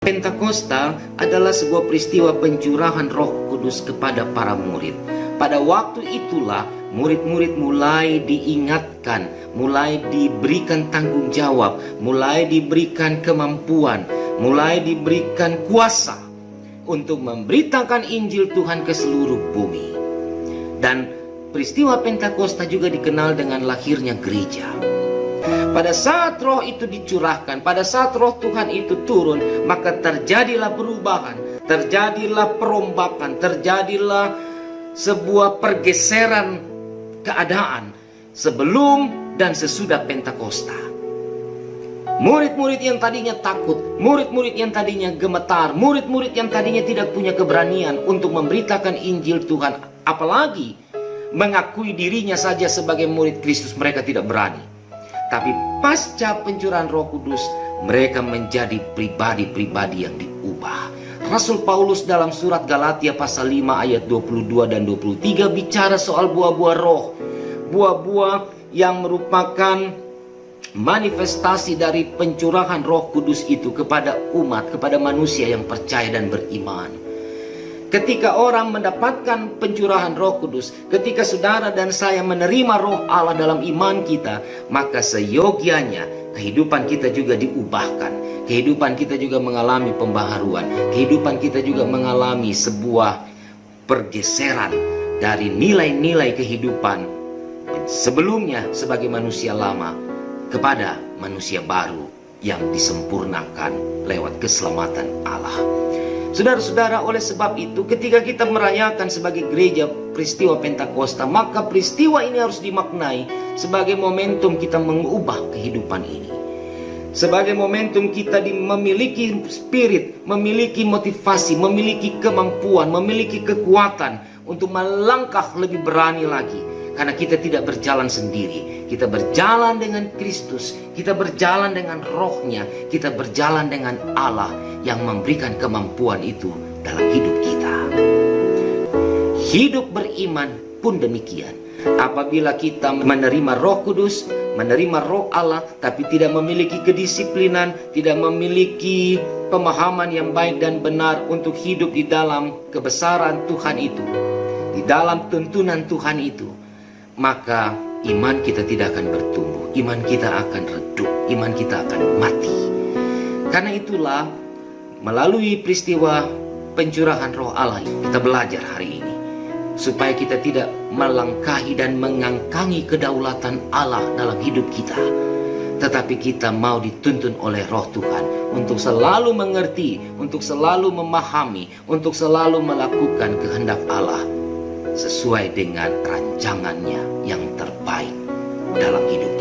Pentakosta adalah sebuah peristiwa pencurahan Roh Kudus kepada para murid. Pada waktu itulah murid-murid mulai diingatkan, mulai diberikan tanggung jawab, mulai diberikan kemampuan, mulai diberikan kuasa untuk memberitakan Injil Tuhan ke seluruh bumi. Dan peristiwa Pentakosta juga dikenal dengan lahirnya gereja. Pada saat roh itu dicurahkan, pada saat roh Tuhan itu turun, maka terjadilah perubahan, terjadilah perombakan, terjadilah sebuah pergeseran keadaan sebelum dan sesudah Pentakosta. Murid-murid yang tadinya takut, murid-murid yang tadinya gemetar, murid-murid yang tadinya tidak punya keberanian untuk memberitakan Injil Tuhan, apalagi mengakui dirinya saja sebagai murid Kristus, mereka tidak berani. Tapi pasca pencurahan Roh Kudus, mereka menjadi pribadi-pribadi yang diubah. Rasul Paulus dalam surat Galatia pasal 5 ayat 22 dan 23 bicara soal buah-buah roh. Buah-buah yang merupakan manifestasi dari pencurahan Roh Kudus itu kepada umat, kepada manusia yang percaya dan beriman. Ketika orang mendapatkan pencurahan Roh Kudus, ketika saudara dan saya menerima Roh Allah dalam iman kita, maka seyogianya kehidupan kita juga diubahkan. Kehidupan kita juga mengalami pembaharuan. Kehidupan kita juga mengalami sebuah pergeseran dari nilai-nilai kehidupan sebelumnya sebagai manusia lama kepada manusia baru yang disempurnakan lewat keselamatan Allah. Saudara-saudara, oleh sebab itu ketika kita merayakan sebagai gereja peristiwa Pentakosta, maka peristiwa ini harus dimaknai sebagai momentum kita mengubah kehidupan ini. Sebagai momentum kita memiliki spirit, memiliki motivasi, memiliki kemampuan, memiliki kekuatan untuk melangkah lebih berani lagi. Karena kita tidak berjalan sendiri, kita berjalan dengan Kristus, kita berjalan dengan rohnya, kita berjalan dengan Allah yang memberikan kemampuan itu dalam hidup kita. Hidup beriman pun demikian. Apabila kita menerima Roh Kudus, menerima Roh Allah, tapi tidak memiliki kedisiplinan, tidak memiliki pemahaman yang baik dan benar untuk hidup di dalam kebesaran Tuhan itu, di dalam tuntunan Tuhan itu, maka iman kita tidak akan bertumbuh, iman kita akan redup, iman kita akan mati. Karena itulah melalui peristiwa pencurahan Roh Allah kita belajar hari ini supaya kita tidak melangkahi dan mengangkangi kedaulatan Allah dalam hidup kita, tetapi kita mau dituntun oleh Roh Tuhan untuk selalu mengerti, untuk selalu memahami, untuk selalu melakukan kehendak Allah sesuai dengan rancangannya yang terbaik dalam hidup kita.